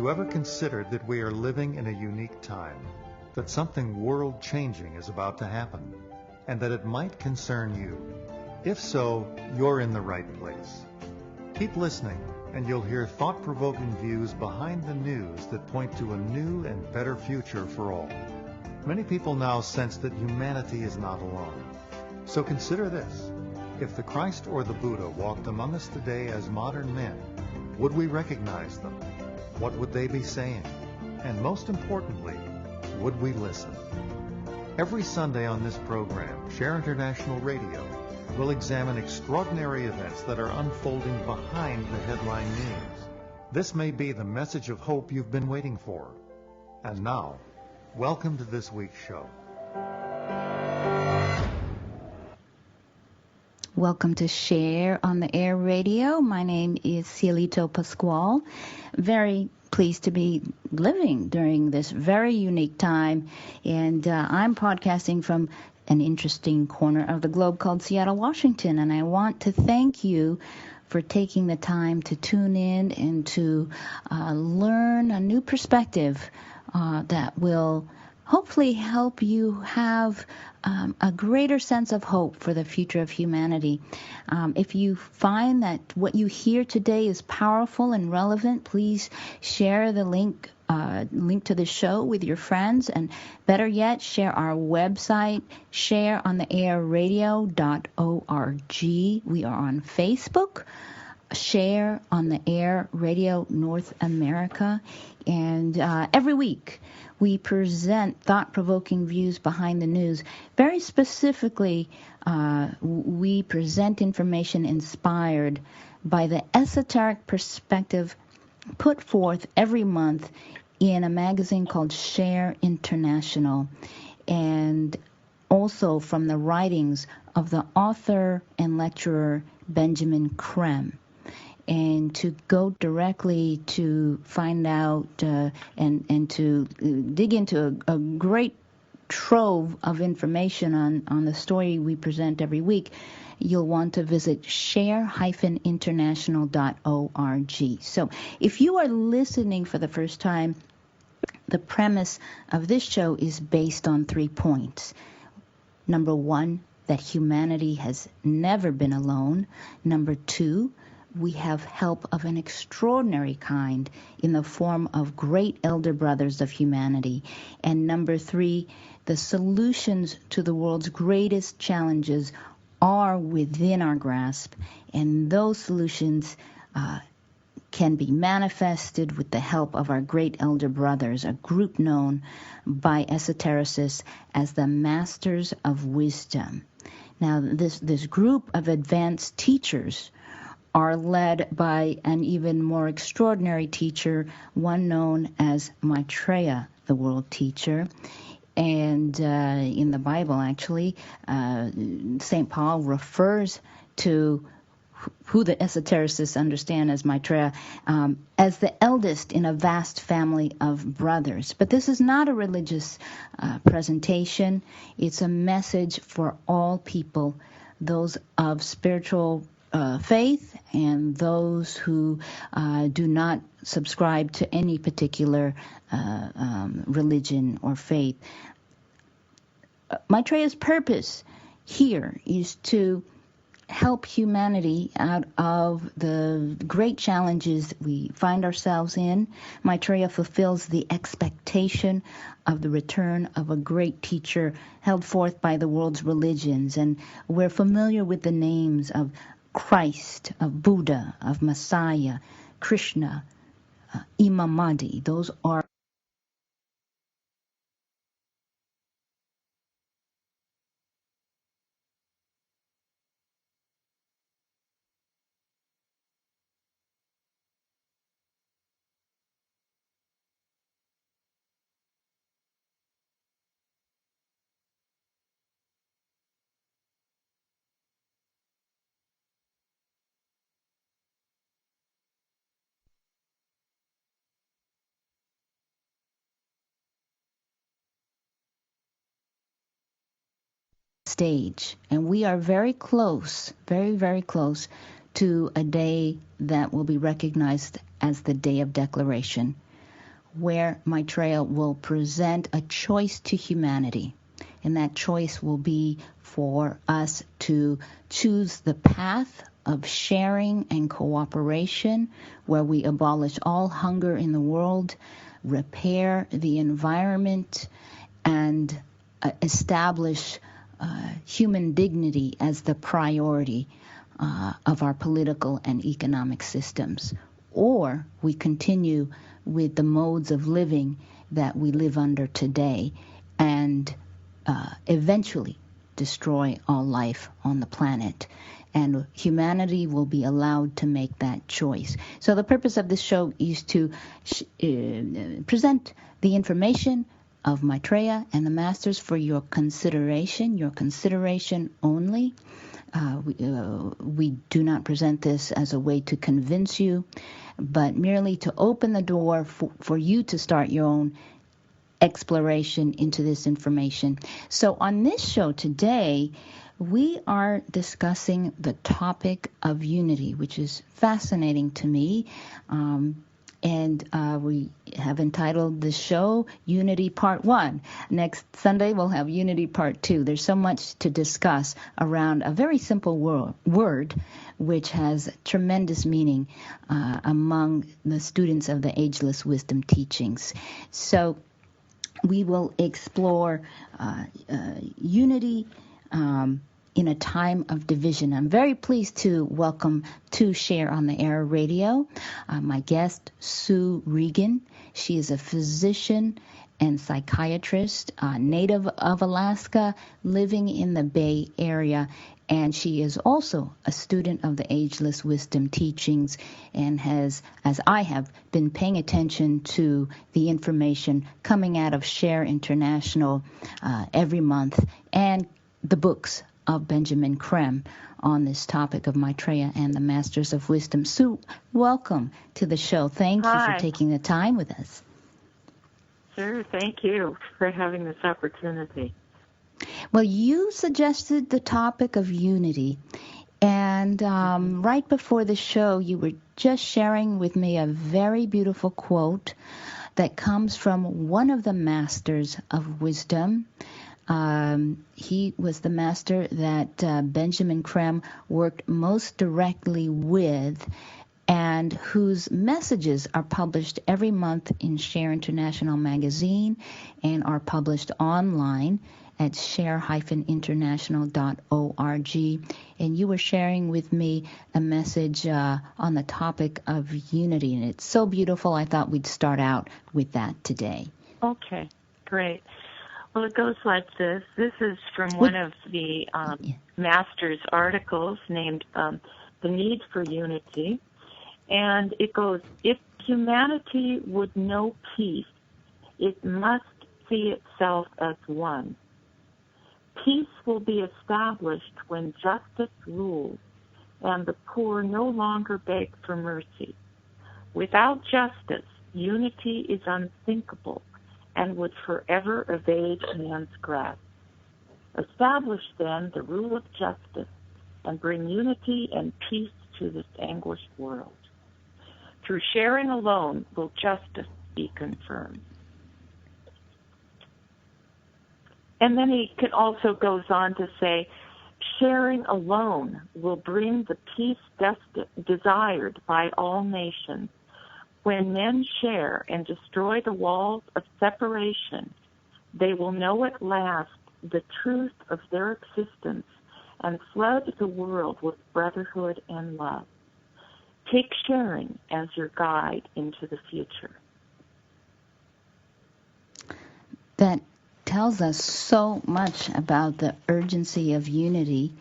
you ever considered that we are living in a unique time, that something world-changing is about to happen, and that it might concern you? If so, you're in the right place. Keep listening, and you'll hear thought-provoking views behind the news that point to a new and better future for all. Many people now sense that humanity is not alone. So consider this. If the Christ or the Buddha walked among us today as modern men, would we recognize them? What would they be saying? And most importantly, would we listen? Every Sunday on this program, Share International Radio will examine extraordinary events that are unfolding behind the headline news. This may be the message of hope you've been waiting for. And now, welcome to this week's show. Welcome to Share on the Air Radio. My name is Cielito Pascual. Very pleased to be living during this very unique time. And I'm podcasting from an interesting corner of the globe called Seattle, Washington. And I want to thank you for taking the time to tune in and to learn a new perspective that will hopefully help you have a greater sense of hope for the future of humanity. If you find that what you hear today is powerful and relevant, please share the link to the show with your friends, and better yet, share our website, shareontheairradio.org. We are on Facebook, Share on the Air Radio North America, and every week we present thought-provoking views behind the news. Very specifically, we present information inspired by the esoteric perspective put forth every month in a magazine called Share International, and also from the writings of the author and lecturer Benjamin Creme. And to go directly to find out and to dig into a great trove of information on the story we present every week, you'll want to visit share-international.org. So if you are listening for the first time, the premise of this show is based on 3 points. Number 1, that humanity has never been alone. Number 2, we have help of an extraordinary kind in the form of great elder brothers of humanity. And number 3, the solutions to the world's greatest challenges are within our grasp, and those solutions can be manifested with the help of our great elder brothers, a group known by esotericists as the Masters of Wisdom. Now, this group of advanced teachers are led by an even more extraordinary teacher, one known as Maitreya, the world teacher. And in the Bible, actually, St. Paul refers to who the esotericists understand as Maitreya as the eldest in a vast family of brothers. But this is not a religious presentation. It's a message for all people, those of spiritual faith and those who do not subscribe to any particular religion or faith. Maitreya's purpose here is to help humanity out of the great challenges we find ourselves in. Maitreya fulfills the expectation of the return of a great teacher held forth by the world's religions. And we're familiar with the names of Christ, of Buddha, of Messiah, Krishna, Imam Mahdi. Those are stage, and we are very close, very, very close to a day that will be recognized as the Day of Declaration. where Maitreya will present a choice to humanity. And that choice will be for us to choose the path of sharing and cooperation, where we abolish all hunger in the world, repair the environment, and establish human dignity as the priority of our political and economic systems. Or we continue with the modes of living that we live under today and eventually destroy all life on the planet. And humanity will be allowed to make that choice. So the purpose of this show is to present the information of Maitreya and the Masters for your consideration only. We do not present this as a way to convince you, but merely to open the door for you to start your own exploration into this information. So on this show today, we are discussing the topic of unity, which is fascinating to me. And we have entitled the show Unity Part 1. Next Sunday, we'll have Unity Part 2. There's so much to discuss around a very simple word which has tremendous meaning among the students of the Ageless Wisdom teachings. So we will explore unity in a time of division. I'm very pleased to welcome to Share on the Air Radio my guest, Sue Regan. She is a physician and psychiatrist, native of Alaska, living in the Bay Area. And she is also a student of the Ageless Wisdom teachings and has, as I have, been paying attention to the information coming out of Share International every month and the books of Benjamin Creme on this topic of Maitreya and the Masters of Wisdom. Sue, welcome to the show. Thank you for taking the time with us. Sure, thank you for having this opportunity. Well, you suggested the topic of unity, and right before the show, you were just sharing with me a very beautiful quote that comes from one of the Masters of Wisdom. He was the master that Benjamin Creme worked most directly with and whose messages are published every month in Share International magazine and are published online at share-international.org. And you were sharing with me a message on the topic of unity, and it's so beautiful I thought we'd start out with that today. Okay, great. Well, it goes like this. This is from one of the Master's articles named The Need for Unity. And it goes, if humanity would know peace, it must see itself as one. Peace will be established when justice rules and the poor no longer beg for mercy. Without justice, unity is unthinkable and would forever evade man's grasp. Establish then the rule of justice and bring unity and peace to this anguished world. Through sharing alone will justice be confirmed. And then he also goes on to say, sharing alone will bring the peace desired by all nations. When men share and destroy the walls of separation, they will know at last the truth of their existence and flood the world with brotherhood and love. Take sharing as your guide into the future. That tells us so much about the urgency of unity.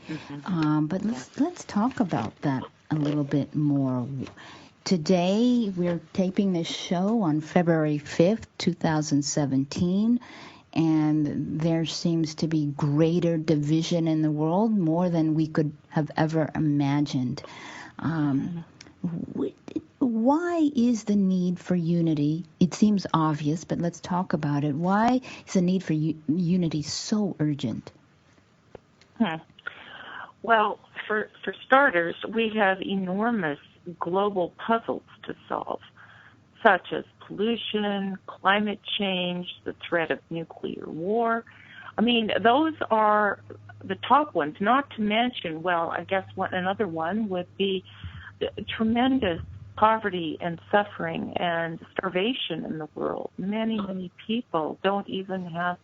But let's talk about that a little bit more. Today, we're taping this show on February 5th, 2017, and there seems to be greater division in the world, more than we could have ever imagined. Why is the need for unity? It seems obvious, but let's talk about it. Why is the need for unity so urgent? Well, for starters, we have enormous global puzzles to solve, such as pollution, climate change, the threat of nuclear war. I mean, those are the top ones, not to mention, well, I guess another one would be the tremendous poverty and suffering and starvation in the world. Many, many people don't even have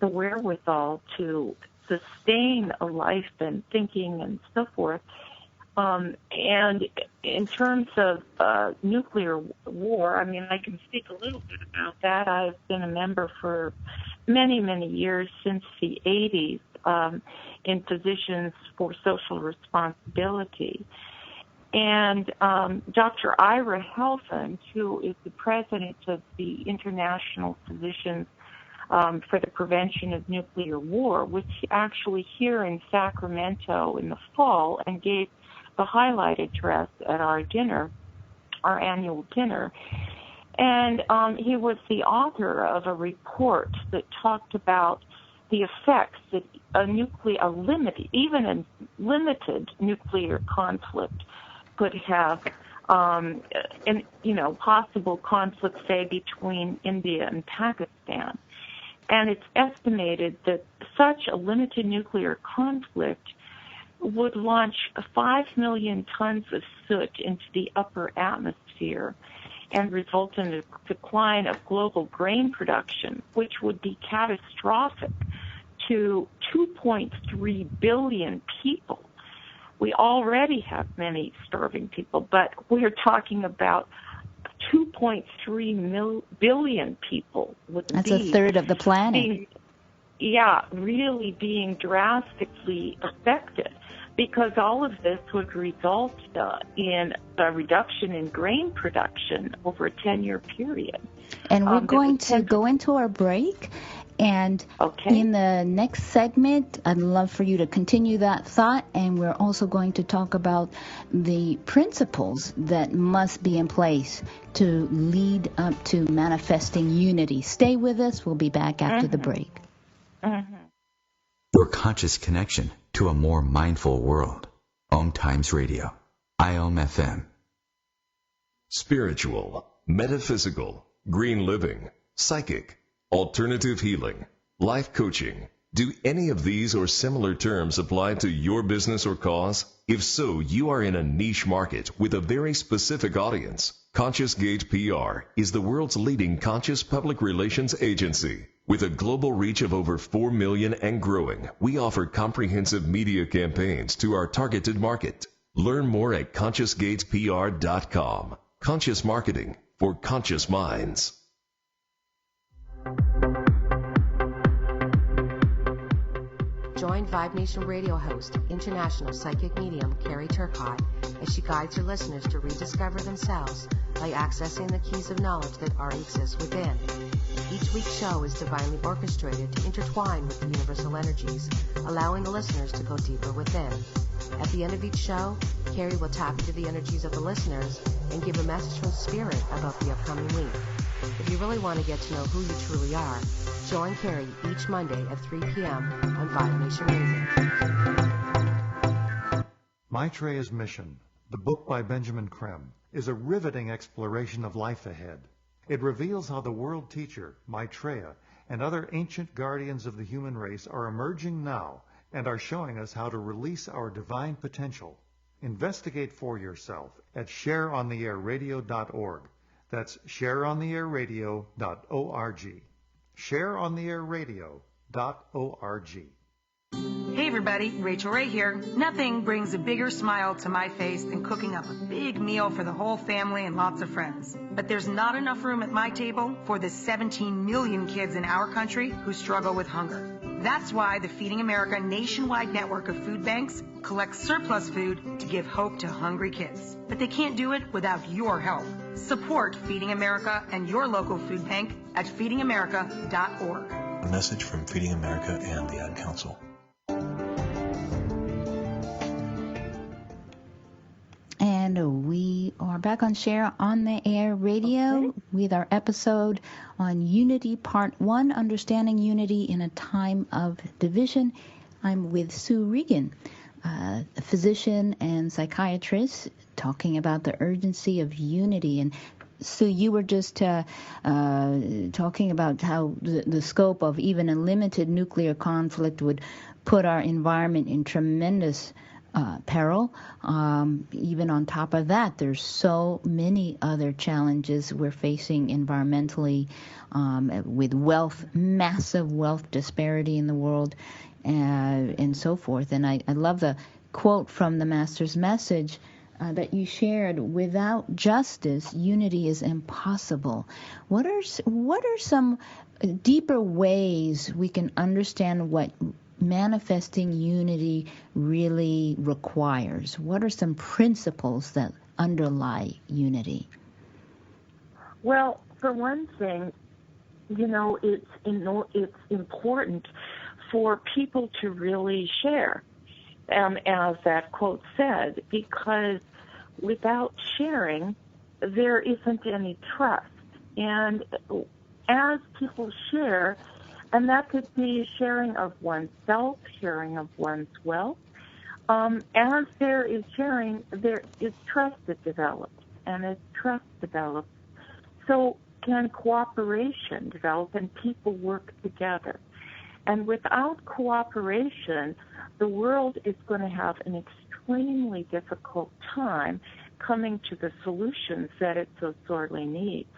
the wherewithal to sustain a life and thinking and so forth. And in terms of nuclear war, I mean, I can speak a little bit about that. I've been a member for many, many years, since the 80s, in positions for social responsibility. And Dr. Ira Helfand, who is the president of the International Physicians for the Prevention of Nuclear War, was actually here in Sacramento in the fall and gave the highlight address at our dinner, our annual dinner. And he was the author of a report that talked about the effects that even a limited nuclear conflict could have, and possible conflict, say, between India and Pakistan. And it's estimated that such a limited nuclear conflict would launch 5 million tons of soot into the upper atmosphere and result in a decline of global grain production, which would be catastrophic to 2.3 billion people. We already have many starving people, but we're talking about 2.3 billion people. That's a third of the planet. Really being drastically affected, because all of this would result in a reduction in grain production over a 10-year period. And we're going to go into our break. And in the next segment, I'd love for you to continue that thought. And we're also going to talk about the principles that must be in place to lead up to manifesting unity. Stay with us. We'll be back after the break. Your conscious connection to a more mindful world. OMTimes Radio. IOM-FM. Spiritual, metaphysical, green living, psychic, alternative healing, life coaching. Do any of these or similar terms apply to your business or cause? If so, you are in a niche market with a very specific audience. Conscious Gate PR is the world's leading conscious public relations agency. With a global reach of over 4 million and growing, we offer comprehensive media campaigns to our targeted market. Learn more at ConsciousGatesPR.com. Conscious marketing for conscious minds. Join Vibe Nation radio host, international psychic medium Carrie Turcotte, as she guides her listeners to rediscover themselves by accessing the keys of knowledge that already exist within. Each week's show is divinely orchestrated to intertwine with the universal energies, allowing the listeners to go deeper within. At the end of each show, Carrie will tap into the energies of the listeners and give a message from Spirit about the upcoming week. If you really want to get to know who you truly are, join Carrie each Monday at 3 p.m. on Vibe Nation Radio. Maitreya's Mission, the book by Benjamin Creme, is a riveting exploration of life ahead. It reveals how the world teacher, Maitreya, and other ancient guardians of the human race are emerging now and are showing us how to release our divine potential. Investigate for yourself at shareontheairradio.org. That's shareontheairradio.org. shareontheairradio.org. Hey everybody, Rachel Ray here. Nothing brings a bigger smile to my face than cooking up a big meal for the whole family and lots of friends. But there's not enough room at my table for the 17 million kids in our country who struggle with hunger. That's why the Feeding America nationwide network of food banks collects surplus food to give hope to hungry kids. But they can't do it without your help. Support Feeding America and your local food bank at feedingamerica.org. A message from Feeding America and the Ad Council. And we are back on Share on the Air Radio with our episode on Unity Part 1, Understanding Unity in a Time of Division. I'm with Sue Regan, a physician and psychiatrist, talking about the urgency of unity. And Sue, you were just talking about how the scope of even a limited nuclear conflict would put our environment in tremendous peril. Even on top of that, there's so many other challenges we're facing environmentally, with wealth, massive wealth disparity in the world, and so forth. And I love the quote from the Master's message that you shared: without justice, unity is impossible. What are some deeper ways we can understand what manifesting unity really requires? What are some principles that underlie unity? Well, for one thing, it's important for people to really share, as that quote said, because without sharing, there isn't any trust. And as people share, and that could be sharing of oneself, sharing of one's wealth, as there is sharing, there is trust that develops. And as trust develops, so can cooperation develop and people work together. And without cooperation, the world is going to have an extremely difficult time coming to the solutions that it so sorely needs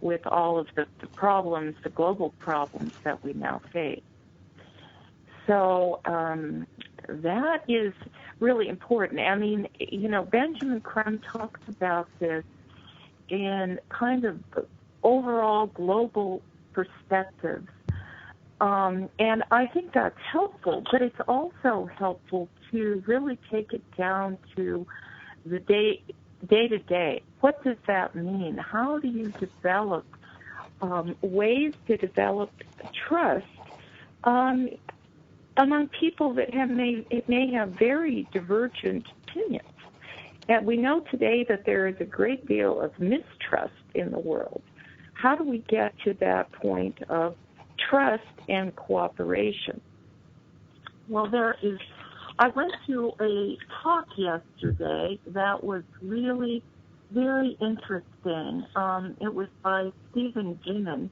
with all of the problems, the global problems that we now face. So that is really important. I mean, Benjamin Crumb talks about this in kind of overall global perspectives. And I think that's helpful, but it's also helpful to really take it down to the day-to-day. What does that mean? How do you develop ways to develop trust among people that may have very divergent opinions? And we know today that there is a great deal of mistrust in the world. How do we get to that point of trust and cooperation? Well, I went to a talk yesterday that was really very interesting. It was by Stephen Dinnan,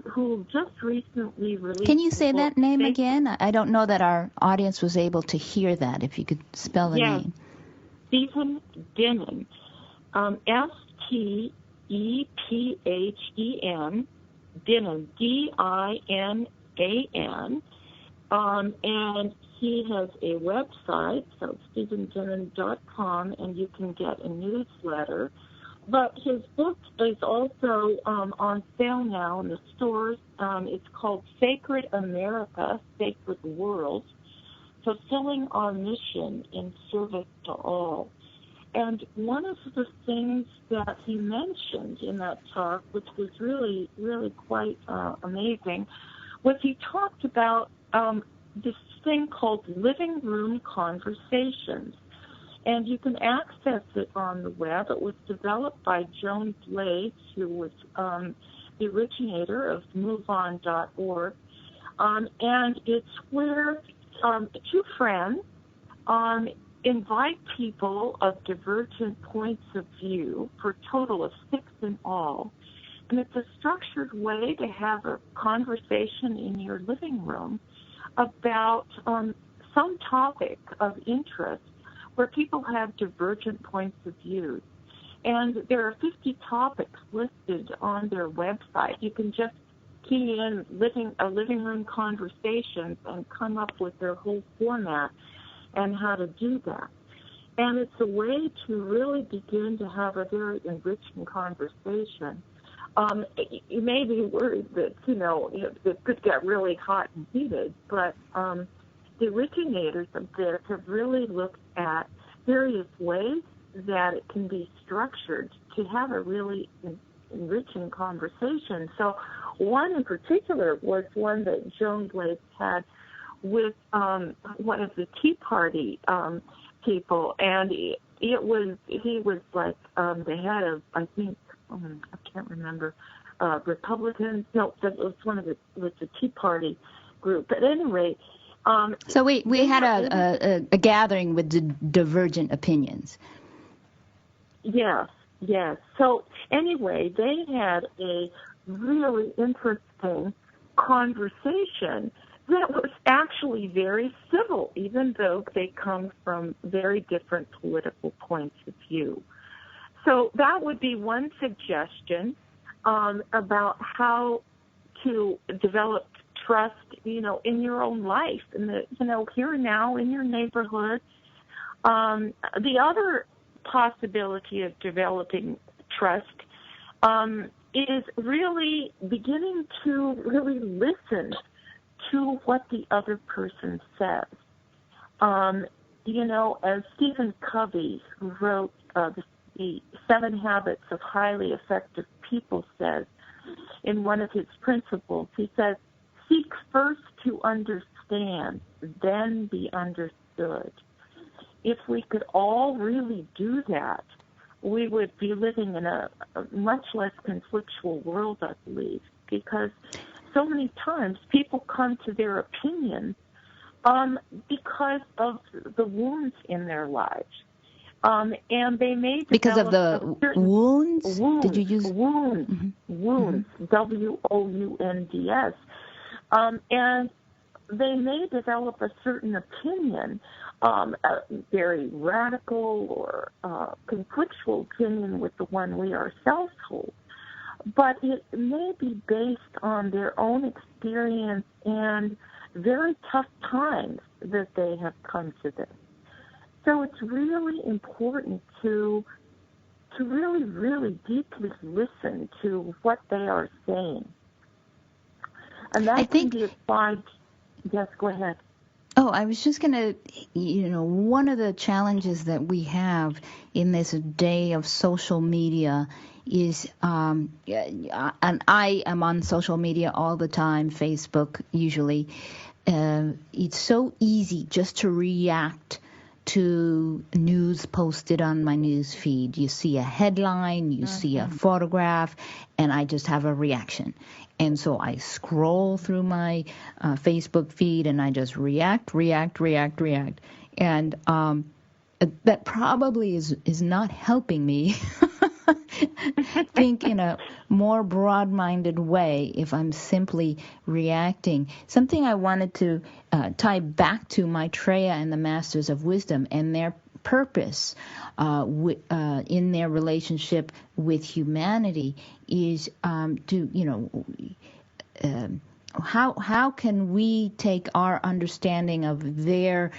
who just recently released... Can you say that name again? I don't know that our audience was able to hear that, if you could spell the name. Stephen Dinnan, S-T-E-P-H-E-N, Dinnan, D-I-N-A-N, and he has a website, so StephenDinnan.com, and you can get a newsletter. But his book is also on sale now in the stores. It's called Sacred America, Sacred World, Fulfilling Our Mission in Service to All. And one of the things that he mentioned in that talk, which was really, really quite amazing, was he talked about this thing called living room conversations. And you can access it on the web. It was developed by Joan Blades, who was the originator of MoveOn.org. And it's where two friends invite people of divergent points of view, for a total of 6 in all. And it's a structured way to have a conversation in your living room about some topic of interest where people have divergent points of view. And there are 50 topics listed on their website. You can just key in living room conversations and come up with their whole format and how to do that. And it's a way to really begin to have a very enriching conversation. You may be worried that, it could get really hot and heated, but the originators of this have really looked at various ways that it can be structured to have a really enriching conversation. So one in particular was one that Joan Blades had with one of the Tea Party people, and he was like the head of, I think, I can't remember, Republicans. No, that was the Tea Party group. At any rate, so we had a gathering with divergent opinions. Yes, Yes. So anyway, they had a really interesting conversation that was actually very civil, even though they come from very different political points of view. So that would be one suggestion about how to develop trust, in your own life, in the, here and now, in your neighborhood. The other possibility of developing trust is really beginning to really listen to what the other person says. As Stephen Covey, who wrote the 7 Habits of Highly Effective People, says in one of his principles, he says, seek first to understand, then be understood. If we could all really do that, we would be living in a much less conflictual world, I believe, because so many times people come to their opinion because of the wounds in their lives. And they may develop because of the wounds? Did you use wounds? Mm-hmm. Wounds, WOUNDS, and they may develop a certain opinion, a very radical or conflictual opinion with the one we ourselves hold, but it may be based on their own experience and very tough times that they have come to this. So it's really important to really, really deeply listen to what they are saying. And that can be applied. Yes, go ahead. Oh, I was just going to, one of the challenges that we have in this day of social media is, and I am on social media all the time, Facebook usually. It's so easy just to react to news posted on my news feed. You see a headline, you see a photograph, and I just have a reaction. And so I scroll through my Facebook feed and I just react. And that probably is not helping me think in a more broad-minded way if I'm simply reacting. Something I wanted to tie back to Maitreya and the Masters of Wisdom and their purpose in their relationship with humanity is how can we take our understanding of their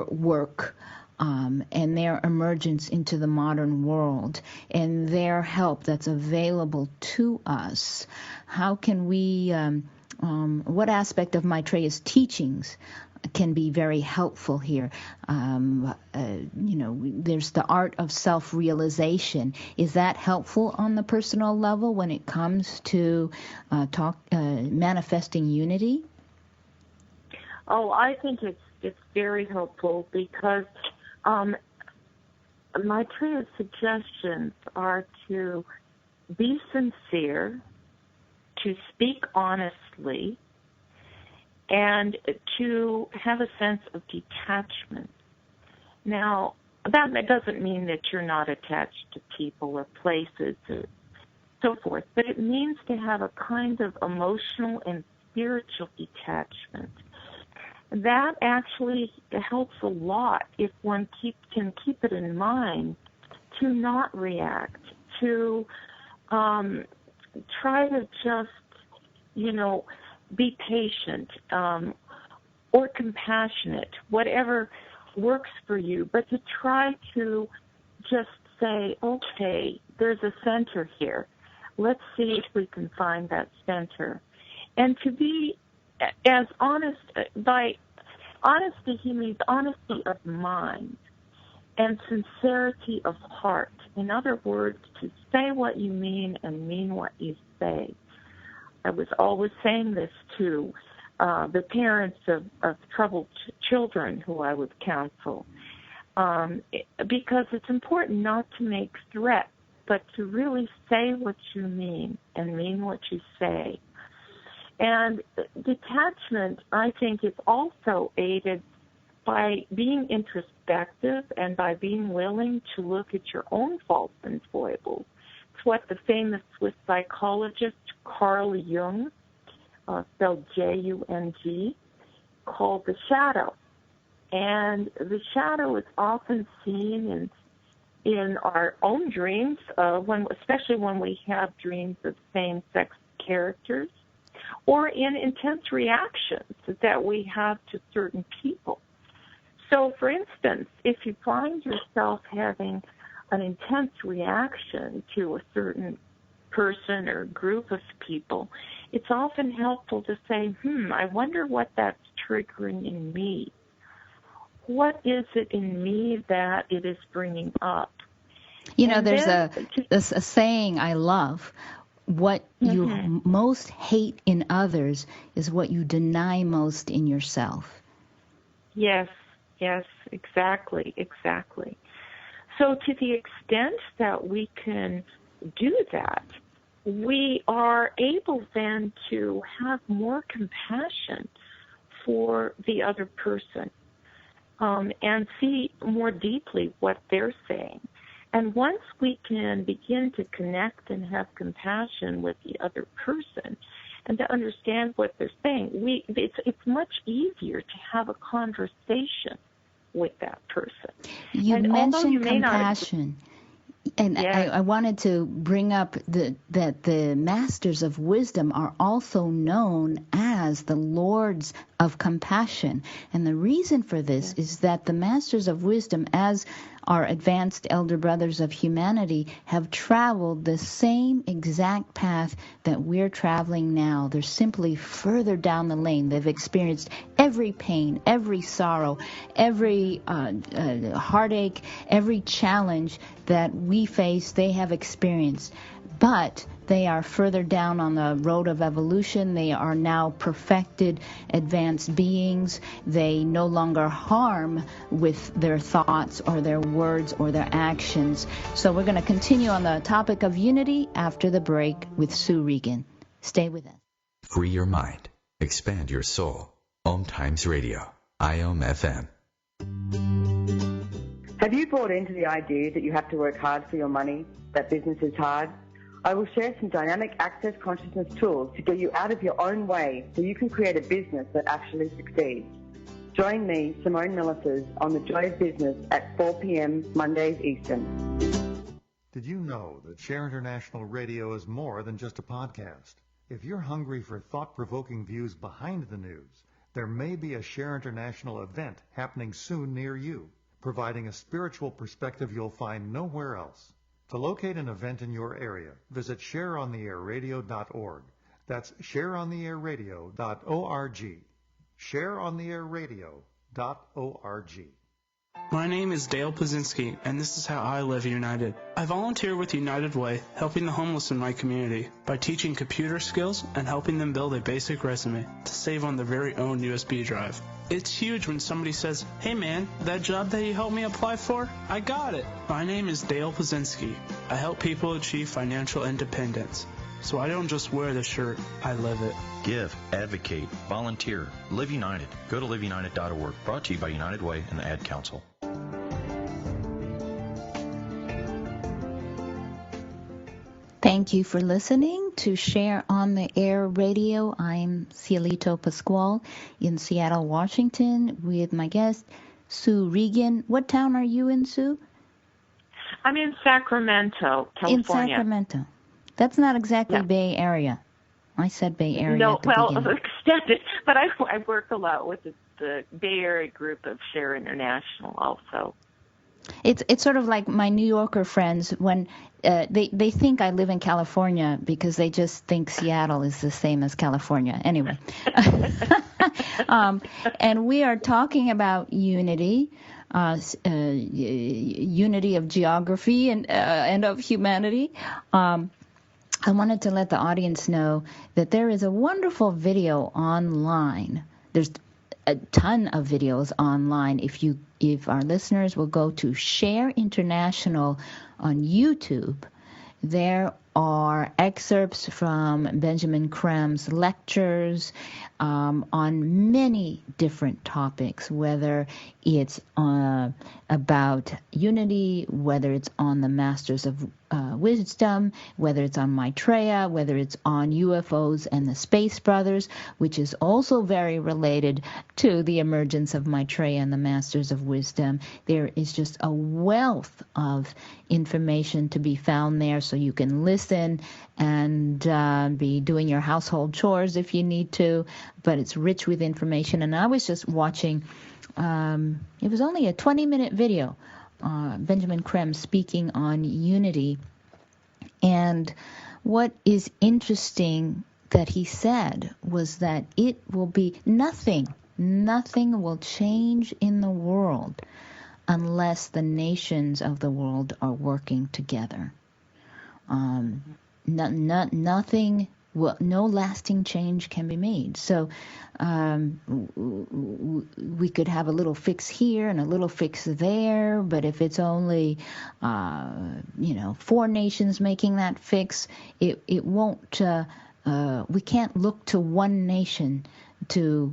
work and their emergence into the modern world and their help that's available to us? How can we, what aspect of Maitreya's teachings can be very helpful here? There's the art of self-realization. Is that helpful on the personal level when it comes to manifesting unity? Oh, I think it's very helpful because Maitreya's suggestions are to be sincere, to speak honestly, and to have a sense of detachment. Now, that doesn't mean that you're not attached to people or places or so forth, but it means to have a kind of emotional and spiritual detachment. That actually helps a lot if one can keep it in mind to not react, to try to just, be patient or compassionate, whatever works for you, but to try to just say, okay, there's a center here. Let's see if we can find that center. And to be as honest, by honesty, he means honesty of mind and sincerity of heart. In other words, to say what you mean and mean what you say. I was always saying this to the parents of troubled children who I would counsel, because it's important not to make threats, but to really say what you mean and mean what you say. And detachment, I think, is also aided by being introspective and by being willing to look at your own faults and foibles. It's what the famous Swiss psychologist Carl Jung, spelled Jung, called the shadow. And the shadow is often seen in our own dreams, especially when we have dreams of same-sex characters, or in intense reactions that we have to certain people. So, for instance, if you find yourself having an intense reaction to a certain person or group of people, it's often helpful to say, I wonder what that's triggering in me. What is it in me that it is bringing up? You know, there's a saying I love. What you most hate in others is what you deny most in yourself. Yes, exactly. So to the extent that we can do that, we are able then to have more compassion for the other person and see more deeply what they're saying. And once we can begin to connect and have compassion with the other person and to understand what they're saying, it's much easier to have a conversation with that person. You mentioned compassion. And yes. I wanted to bring up that the Masters of Wisdom are also known as the Lords of Compassion. And the reason for this is that the Masters of Wisdom, as our advanced elder brothers of humanity, have traveled the same exact path that we're traveling now. They're simply further down the lane. They've experienced every pain, every sorrow, every heartache, every challenge that we face, they have experienced. But they are further down on the road of evolution. They are now perfected, advanced beings. They no longer harm with their thoughts or their words or their actions. So we're going to continue on the topic of unity after the break with Sue Regan. Stay with us. Free your mind. Expand your soul. OMTimes Radio. IOM FM. Have you bought into the idea that you have to work hard for your money, that business is hard? I will share some dynamic access consciousness tools to get you out of your own way so you can create a business that actually succeeds. Join me, Simone Millicers, on The Joy of Business at 4 p.m. Mondays Eastern. Did you know that Share International Radio is more than just a podcast? If you're hungry for thought-provoking views behind the news, there may be a Share International event happening soon near you, providing a spiritual perspective you'll find nowhere else. To locate an event in your area, visit shareontheairradio.org. That's shareontheairradio.org. shareontheairradio.org. My name is Dale Pazinski, and this is how I live united. I volunteer with United Way, helping the homeless in my community by teaching computer skills and helping them build a basic resume to save on their very own USB drive. It's huge when somebody says, "Hey man, that job that you helped me apply for, I got it." My name is Dale Pazinski. I help people achieve financial independence. So I don't just wear the shirt, I live it. Give, advocate, volunteer, Live United. Go to liveunited.org. Brought to you by United Way and the Ad Council. Thank you for listening to Share on the Air Radio. I'm Cielito Pascual in Seattle, Washington, with my guest, Sue Regan. What town are you in, Sue? I'm in Sacramento, California. In Sacramento. That's not exactly Bay Area. I said Bay Area. No, at the well, beginning. extended. But I work a lot with the Bay Area group of Share International also. It's sort of like my New Yorker friends when they think I live in California because they just think Seattle is the same as California. Anyway, and we are talking about unity. Unity of geography and of humanity. I wanted to let the audience know that there is a wonderful video online. There's a ton of videos online. If our listeners will go to Share International on YouTube, there are excerpts from Benjamin Crem's lectures on many different topics, whether it's about unity, whether it's on the Masters of Wisdom, whether it's on Maitreya, whether it's on UFOs and the Space Brothers, which is also very related to the emergence of Maitreya and the Masters of Wisdom. There is just a wealth of information to be found there, so you can listen and be doing your household chores if you need to, but it's rich with information. And I was just watching, it was only a 20-minute video, Benjamin Crem speaking on unity. And what is interesting that he said was that it will be nothing will change in the world unless the nations of the world are working together. Nothing will, no lasting change can be made. So we could have a little fix here and a little fix there, but if it's only 4 nations making that fix, it won't. We can't look to one nation to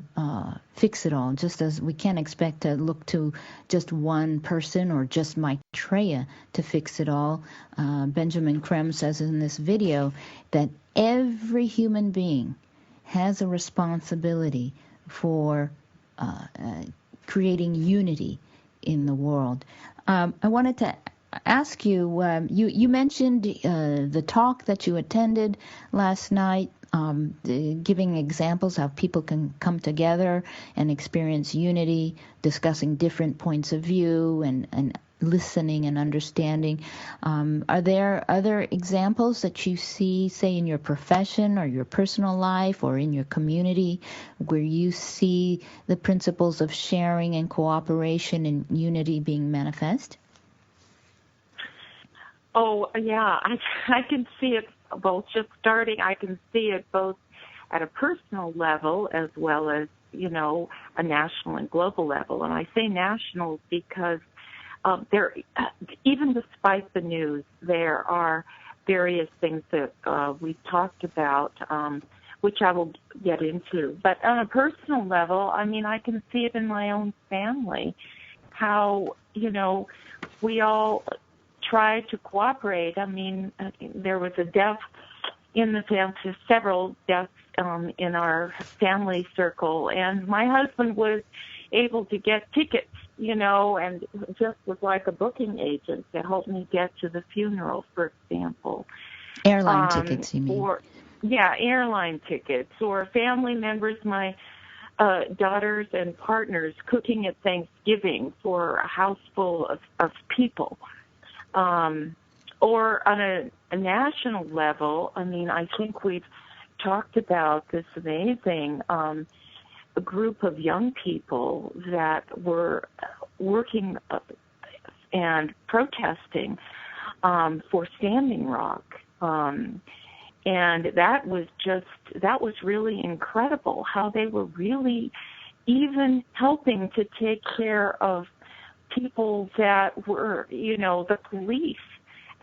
fix it all, just as we can't expect to look to just one person or just Maitreya to fix it all. Benjamin Crem says in this video that every human being has a responsibility for creating unity in the world. I wanted to ask you, you mentioned the talk that you attended last night, giving examples how people can come together and experience unity, discussing different points of view and listening and understanding. Are there other examples that you see, say, in your profession or your personal life or in your community where you see the principles of sharing and cooperation and unity being manifest? Oh, yeah, I can see it both just starting. I can see it both at a personal level as well as, a national and global level. And I say national because there, even despite the news, there are various things that we've talked about, which I will get into. But on a personal level, I can see it in my own family, how, we all try to cooperate. There was a death in the family, several deaths in our family circle, and my husband was able to get tickets, and just was like a booking agent to help me get to the funeral, for example. Airline tickets, you mean? Airline tickets, or family members, my daughters and partners cooking at Thanksgiving for a house full of people. Or on a national level, I think we've talked about this amazing a group of young people that were working and protesting for Standing Rock. And that was really incredible, how they were really even helping to take care of people that were, the police.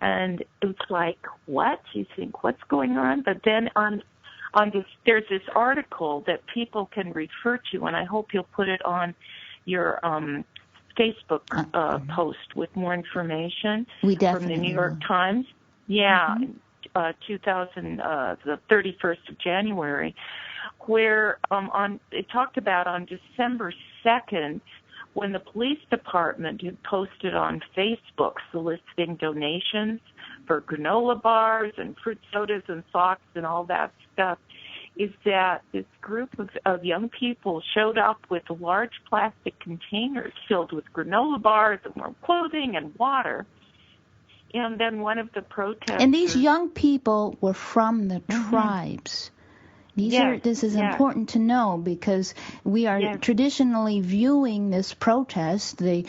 And it's like, what? You think, what's going on? But then on this, there's this article that people can refer to, and I hope you'll put it on your Facebook post with more information. We definitely from the New York Times. Yeah, the 31st of January, where it talked about on December 2nd, when the police department had posted on Facebook soliciting donations for granola bars and fruit sodas and socks and all that stuff, is that this group of young people showed up with large plastic containers filled with granola bars and warm clothing and water. And then one of the protesters... And these young people were from the tribes. This is important to know, because we are traditionally viewing this protest, the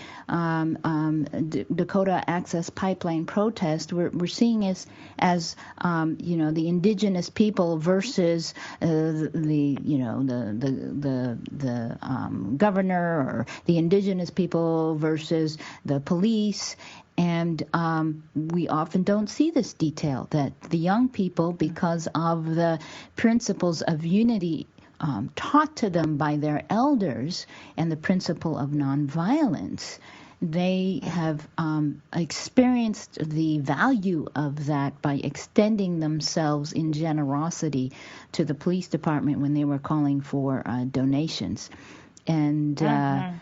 Dakota Access Pipeline protest, we're seeing it as the indigenous people versus the governor, or the indigenous people versus the police. And we often don't see this detail, that the young people, because of the principles of unity taught to them by their elders and the principle of nonviolence, they have experienced the value of that by extending themselves in generosity to the police department when they were calling for donations. And a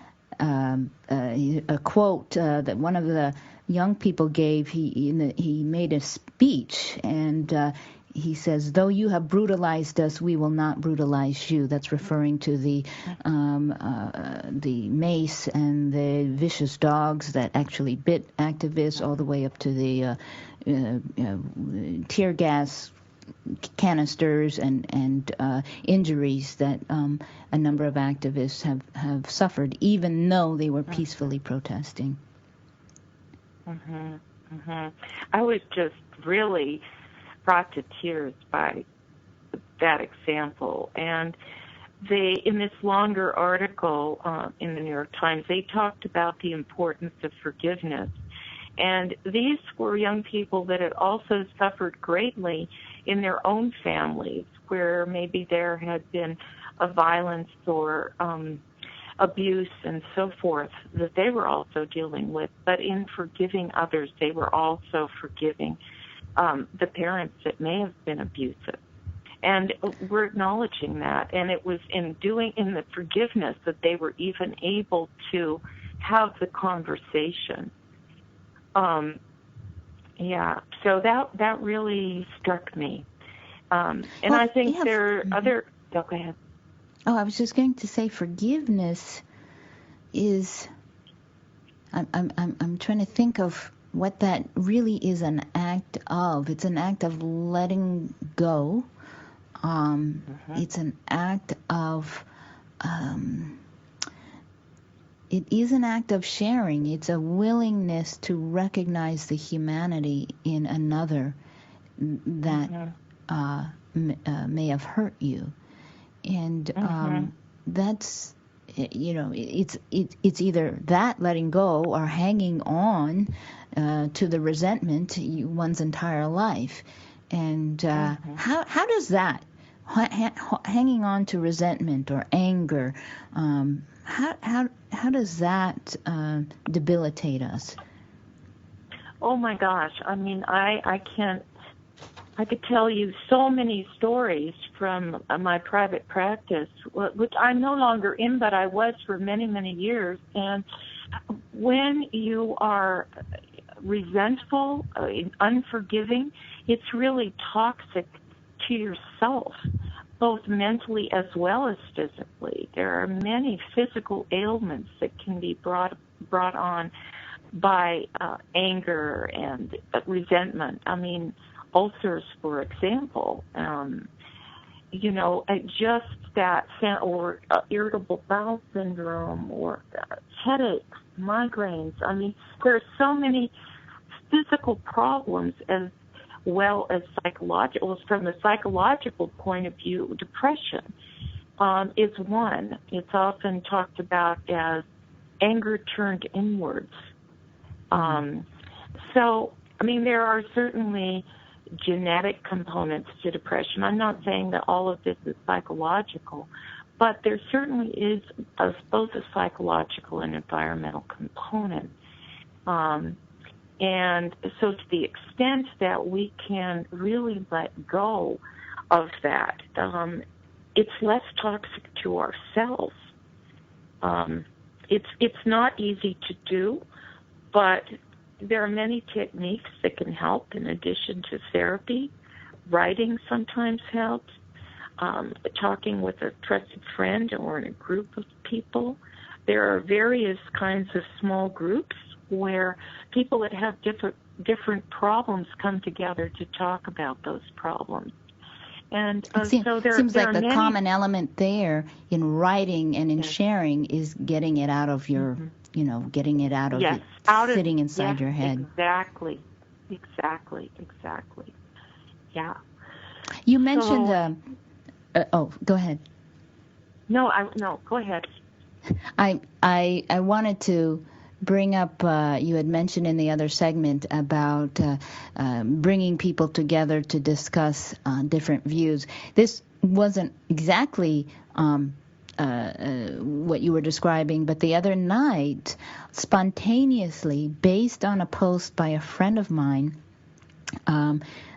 quote that one of the young people gave, he made a speech, and he says, "Though you have brutalized us, we will not brutalize you." That's referring to the mace and the vicious dogs that actually bit activists, all the way up to the tear gas canisters and injuries that a number of activists have suffered, even though they were peacefully protesting. I was just really brought to tears by that example. And they, in this longer article in the New York Times, they talked about the importance of forgiveness. And these were young people that had also suffered greatly in their own families, where maybe there had been a violence or abuse and so forth that they were also dealing with. But in forgiving others, they were also forgiving the parents that may have been abusive. And we're acknowledging that. And it was in the forgiveness that they were even able to have the conversation. So that really struck me. And I think there are other... Oh, go ahead. Oh, I was just going to say forgiveness is... I'm trying to think of what that really is an act of. It's an act of letting go. It's an act of... it is an act of sharing. It's a willingness to recognize the humanity in another that may have hurt you. And that's... it's either that, letting go, or hanging on to the resentment one's entire life. And how does that, hanging on to resentment or anger, how does that debilitate us? Oh my gosh! I mean, I could tell you so many stories from my private practice, which I'm no longer in, but I was for many, many years. And when you are resentful, unforgiving, it's really toxic to yourself, both mentally as well as physically. There are many physical ailments that can be brought on by anger and resentment. I mean, ulcers, for example, just that, or irritable bowel syndrome, or headaches, migraines. I mean, there are so many physical problems as well as psychological. From the psychological point of view, depression is one. It's often talked about as anger turned inwards. So, I mean, there are certainly genetic components to depression. I'm not saying that all of this is psychological, but there certainly is both a psychological and environmental component. And so to the extent that we can really let go of that, it's less toxic to ourselves. It's not easy to do, but there are many techniques that can help in addition to therapy. Writing sometimes helps. Talking with a trusted friend or in a group of people. There are various kinds of small groups where people that have different problems come together to talk about those problems. And so there seems there like are the many common element there in writing and in sharing is getting it out of your, getting it out of it sitting inside your head. Exactly. Yeah. You mentioned. Go ahead. No, go ahead. I wanted to bring up, you had mentioned in the other segment about bringing people together to discuss different views. This wasn't exactly what you were describing, but the other night, spontaneously, based on a post by a friend of mine,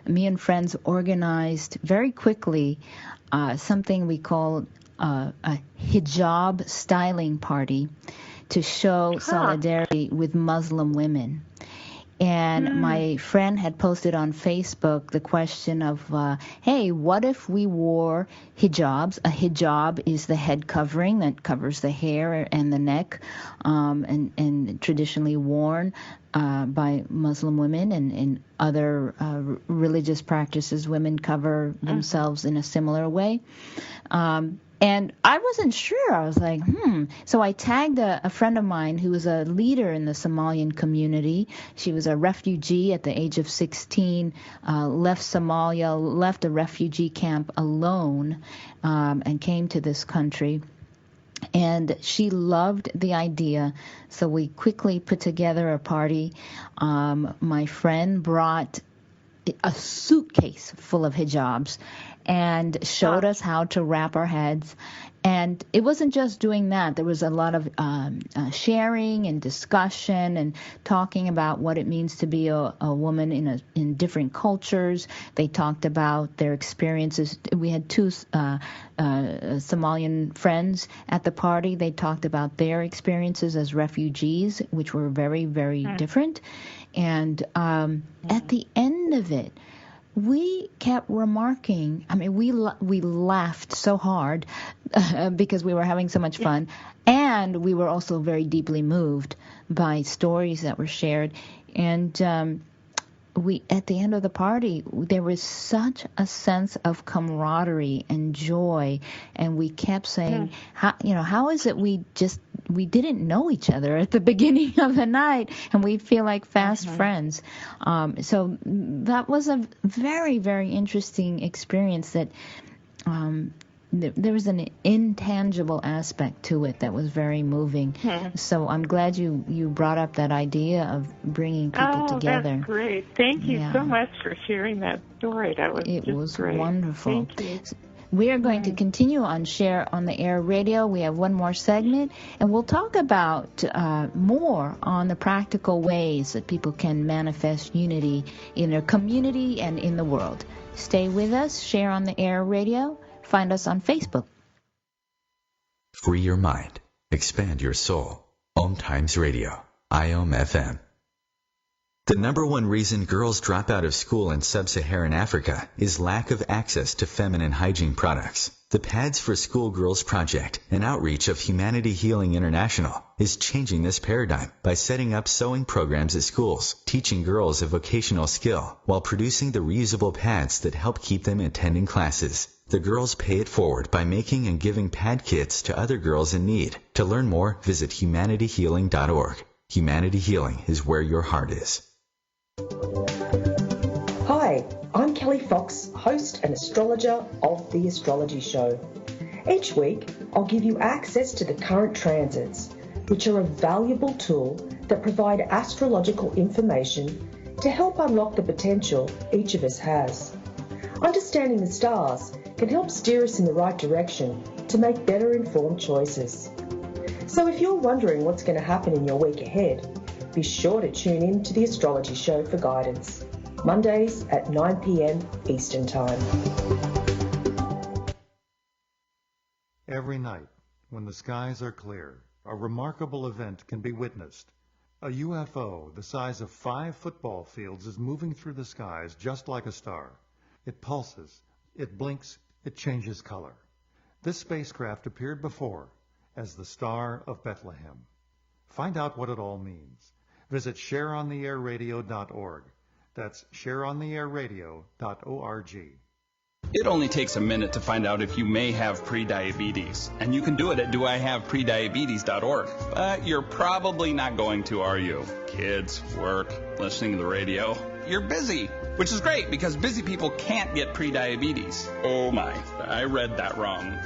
me and friends organized very quickly something we called a hijab styling party to show solidarity with Muslim women. And my friend had posted on Facebook the question of, hey, what if we wore hijabs? A hijab is the head covering that covers the hair and the neck, and traditionally worn by Muslim women, and in other religious practices, women cover themselves in a similar way. And I wasn't sure. I was like, So I tagged a friend of mine who was a leader in the Somalian community. She was a refugee at the age of 16, left Somalia, left a refugee camp alone, and came to this country. And she loved the idea, so we quickly put together a party. My friend brought a suitcase full of hijabs and showed us how to wrap our heads. And it wasn't just doing that. There was a lot of sharing and discussion and talking about what it means to be a woman in different cultures. They talked about their experiences. We had two Somalian friends at the party. They talked about their experiences as refugees, which were very, very different. And at the end of it, we kept remarking. I mean, we laughed so hard because we were having so much fun, and we were also very deeply moved by stories that were shared. And we, at the end of the party, there was such a sense of camaraderie and joy, and we kept saying, how is it we didn't know each other at the beginning of the night, and we feel like fast friends. So that was a very, very interesting experience that there was an intangible aspect to it that was very moving. So I'm glad you brought up that idea of bringing people together. That's great. Thank you so much for sharing that story. It was great. Wonderful. Thank you. We are going to continue on Share on the Air Radio. We have one more segment, and we'll talk about more on the practical ways that people can manifest unity in their community and in the world. Stay with us. Share on the Air Radio. Find us on Facebook. Free your mind. Expand your soul. OMTimes Radio. IOM FM. The number one reason girls drop out of school in sub-Saharan Africa is lack of access to feminine hygiene products. The Pads for Schoolgirls Project, an outreach of Humanity Healing International, is changing this paradigm by setting up sewing programs at schools, teaching girls a vocational skill, while producing the reusable pads that help keep them attending classes. The girls pay it forward by making and giving pad kits to other girls in need. To learn more, visit humanityhealing.org. Humanity Healing is where your heart is. Hi, I'm Kelly Fox, host and astrologer of The Astrology Show. Each week, I'll give you access to the current transits, which are a valuable tool that provide astrological information to help unlock the potential each of us has. Understanding the stars can help steer us in the right direction to make better informed choices. So if you're wondering what's going to happen in your week ahead, be sure to tune in to The Astrology Show for guidance, Mondays at 9 p.m. Eastern Time. Every night, when the skies are clear, a remarkable event can be witnessed. A UFO the size of 5 football fields is moving through the skies just like a star. It pulses, it blinks, it changes color. This spacecraft appeared before as the Star of Bethlehem. Find out what it all means. Visit shareontheairradio.org. That's shareontheairradio.org. It only takes a minute to find out if you may have prediabetes, and you can do it at doihaveprediabetes.org. But you're probably not going to, are you? Kids, work, listening to the radio. you're busy, which is great because busy people can't get prediabetes. Oh my, I read that wrong.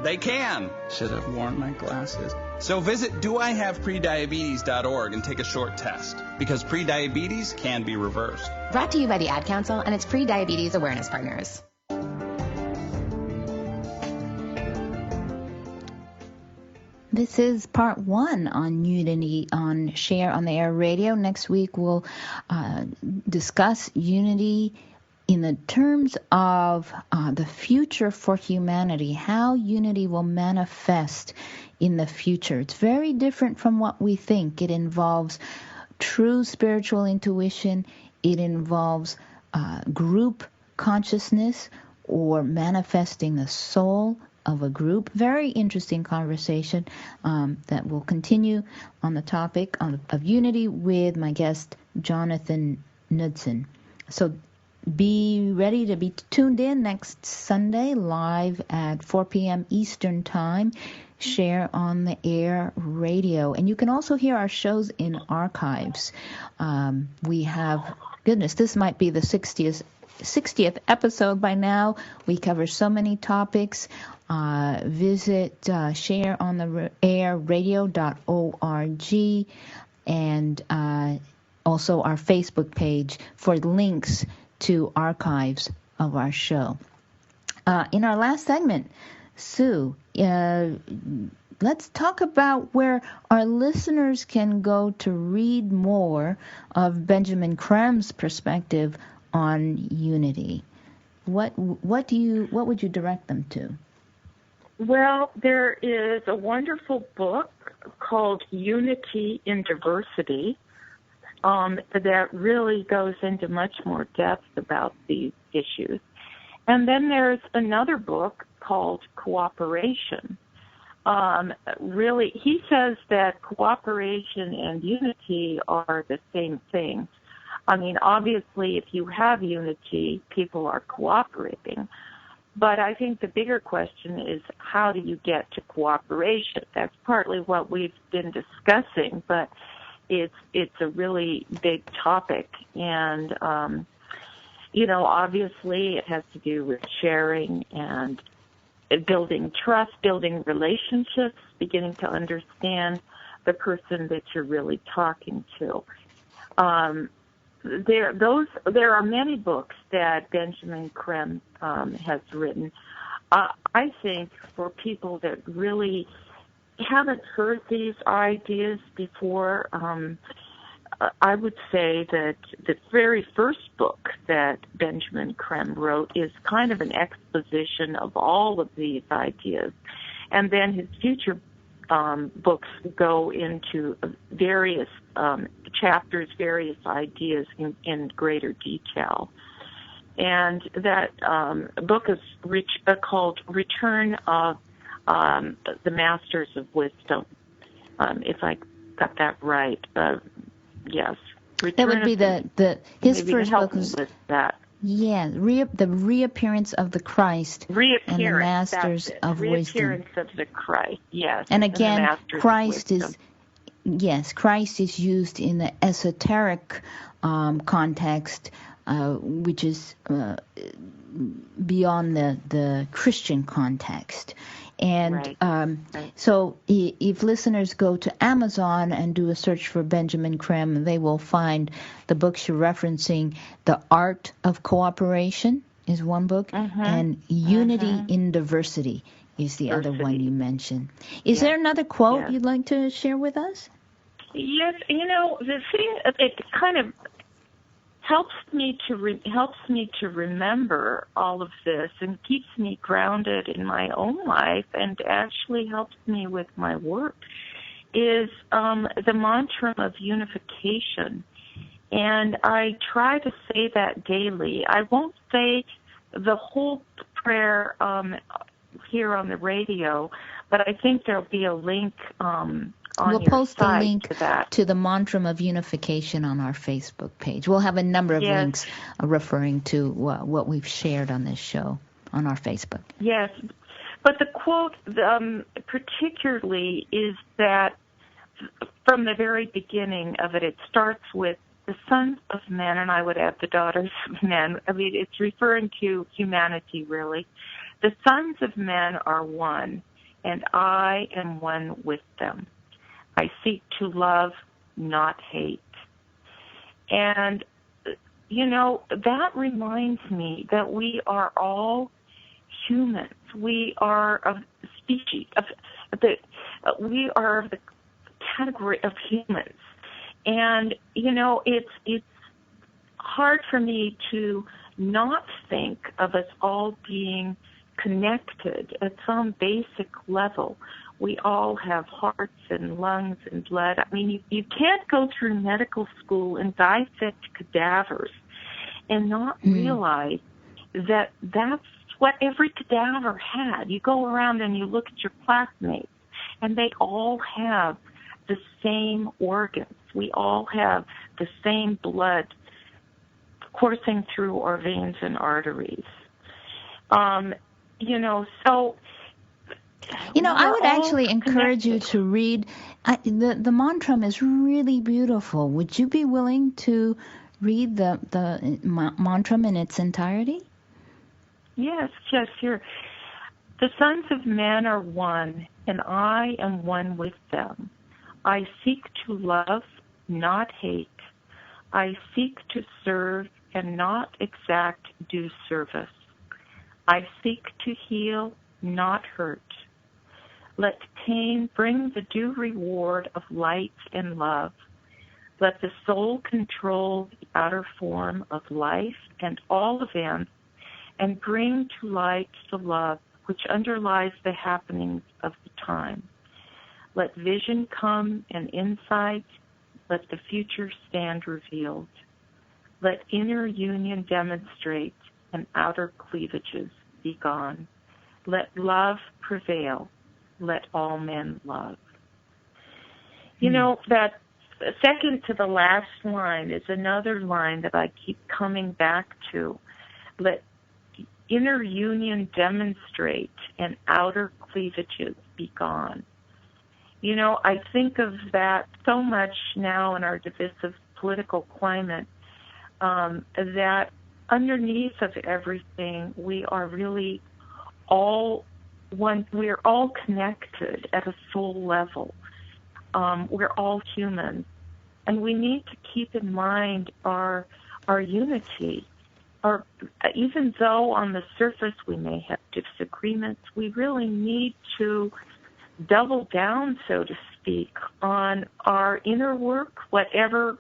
They can. Should have worn my glasses. So visit doihaveprediabetes.org and take a short test because prediabetes can be reversed. Brought to you by the Ad Council and its pre-diabetes awareness partners. This is part 1 on unity on Share on the Air Radio. Next week we'll discuss unity in the terms of the future for humanity, how unity will manifest in the future. It's very different from what we think. It involves true spiritual intuition. It involves group consciousness or manifesting the soul of a group. Very interesting conversation that will continue on the topic of unity with my guest, Jonathan Knudsen. So be ready to be tuned in next Sunday live at 4 p.m. Eastern Time. Share on the Air Radio. And you can also hear our shows in archives. We have, goodness, this might be the 60th episode by now. We cover so many topics. Visit shareontheairradio.org and also our Facebook page for links to archives of our show. In our last segment, Sue, let's talk about where our listeners can go to read more of Benjamin Crem's perspective on unity. What would you direct them to? Well, there is a wonderful book called Unity in Diversity that really goes into much more depth about these issues. And then there's another book called Cooperation. Really, he says that cooperation and unity are the same thing. I mean, obviously, if you have unity, people are cooperating. But I think the bigger question is, how do you get to cooperation? That's partly what we've been discussing, but it's a really big topic. And, obviously it has to do with sharing and building trust, building relationships, beginning to understand the person that you're really talking to. There are many books that Benjamin Crem has written. I think for people that really haven't heard these ideas before, I would say that the very first book that Benjamin Crem wrote is kind of an exposition of all of these ideas. And then his future books go into various chapters, various ideas in greater detail. And that book is called Return of the Masters of Wisdom, if I got that right. Yes. That would be his first book was that. Yeah, the reappearance of the Christ and the Masters of Wisdom. Reappearance of the Christ, yes. And again, Christ is used in the esoteric context, which is beyond the Christian context. And so if listeners go to Amazon and do a search for Benjamin Crem, they will find the books you're referencing. The Art of Cooperation is one book, and Unity in Diversity is the other one you mentioned. Is there another quote you'd like to share with us? Yes, the thing, it kind of helps me to remember all of this and keeps me grounded in my own life and actually helps me with my work is the mantra of unification. And I try to say that daily. I won't say the whole prayer here on the radio, but I think there'll be a link we'll post the link to the mantra of unification on our Facebook page. We'll have a number of links referring to what we've shared on this show on our Facebook. Yes, but the quote particularly is that from the very beginning of it, it starts with the sons of men, and I would add the daughters of men. I mean, it's referring to humanity, really. The sons of men are one, and I am one with them. I seek to love, not hate. And, you know, that reminds me that we are all humans. We are of species, we are of the category of humans. And, you know, it's hard for me to not think of us all being connected at some basic level. We all have hearts and lungs and blood. I mean, you can't go through medical school and dissect cadavers and not realize that that's what every cadaver had. You go around and you look at your classmates, and they all have the same organs. We all have the same blood coursing through our veins and arteries. You know, so... You know, I would actually encourage you to read. The mantram is really beautiful. Would you be willing to read the mantram in its entirety? Yes, sure. The sons of men are one, and I am one with them. I seek to love, not hate. I seek to serve and not exact due service. I seek to heal, not hurt. Let pain bring the due reward of light and love. Let the soul control the outer form of life and all events, and bring to light the love which underlies the happenings of the time. Let vision come and insight. Let the future stand revealed. Let inner union demonstrate and outer cleavages be gone. Let love prevail. Let all men love. You know, that second to the last line is another line that I keep coming back to. Let inner union demonstrate and outer cleavages be gone. You know, I think of that so much now in our divisive political climate, that underneath of everything, we are really all one. We're all connected at a soul level. We're all human, and we need to keep in mind our unity. Even though on the surface we may have disagreements, we really need to double down, so to speak, on our inner work, whatever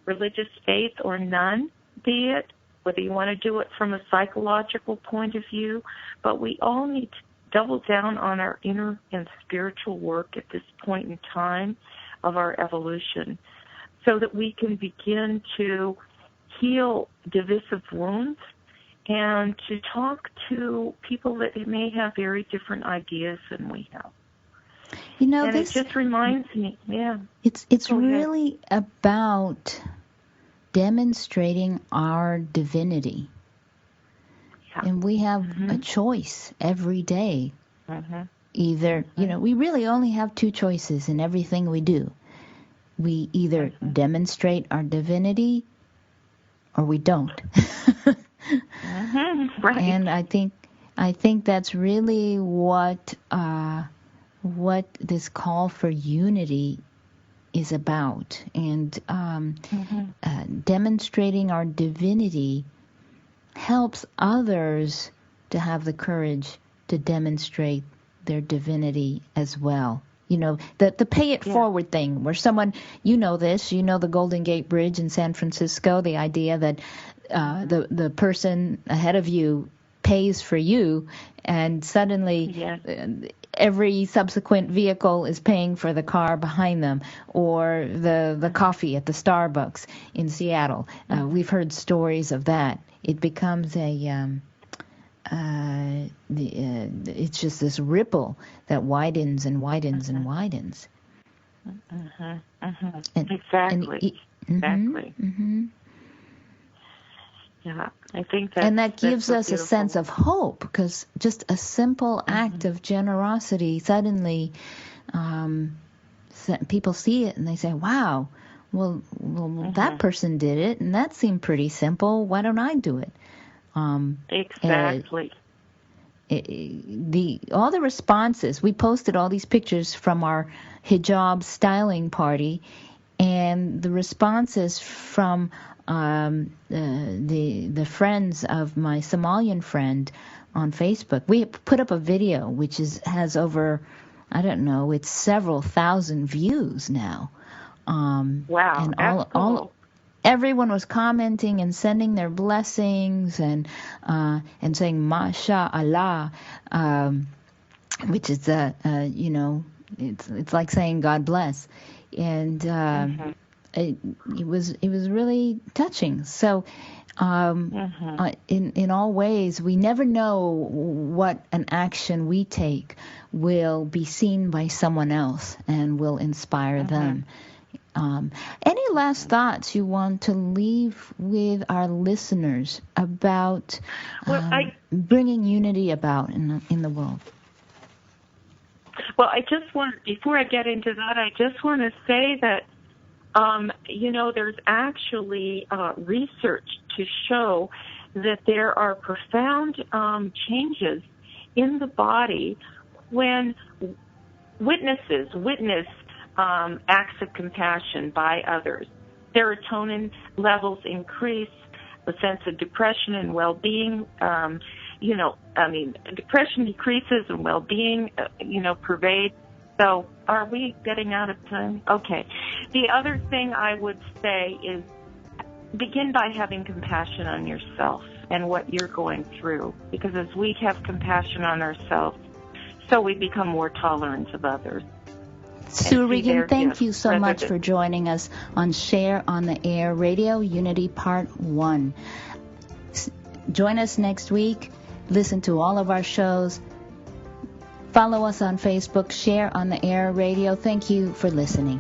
religious faith or none be it, whether you want to do it from a psychological point of view, but we all need to double down on our inner and spiritual work at this point in time of our evolution so that we can begin to heal divisive wounds and to talk to people that may have very different ideas than we have. You know, and it just reminds me, It's really about demonstrating our divinity. Yeah. And we have a choice every day. Either, you know, we really only have two choices in everything we do. We either demonstrate our divinity or we don't. Right. And I think that's really what this call for unity is about. And demonstrating our divinity helps others to have the courage to demonstrate their divinity as well. You know, the pay it forward thing, where someone, you know this, you know the Golden Gate Bridge in San Francisco, the idea that the person ahead of you pays for you, and suddenly every subsequent vehicle is paying for the car behind them, or the coffee at the Starbucks in Seattle. We've heard stories of that. It becomes it's just this ripple that widens and widens and widens. Exactly. Yeah, I think that. And that gives us a sense of hope, because just a simple act of generosity, suddenly people see it and they say, wow, well, that person did it, and that seemed pretty simple. Why don't I do it? Exactly. All the responses, we posted all these pictures from our hijab styling party, and the responses from the friends of my Somalian friend on Facebook. We put up a video which has over, I don't know, it's several thousand views now. Wow, and that's cool. Everyone was commenting and sending their blessings and saying Masha Allah, which is it's like saying God bless, and it was really touching. So in all ways, we never know what an action we take will be seen by someone else and will inspire them. Any last thoughts you want to leave with our listeners about bringing unity about in the world? Well, I just want, before I get into that, I just want to say that, there's actually research to show that there are profound changes in the body when witness acts of compassion by others. Serotonin levels increase, a sense of depression and well-being, depression decreases and well-being, pervades. So are we getting out of time? Okay. The other thing I would say is begin by having compassion on yourself and what you're going through, because as we have compassion on ourselves, so we become more tolerant of others. Sue Regan, thank you so much for joining us on Share on the Air Radio Unity Part 1. Join us next week. Listen to all of our shows. Follow us on Facebook, Share on the Air Radio. Thank you for listening.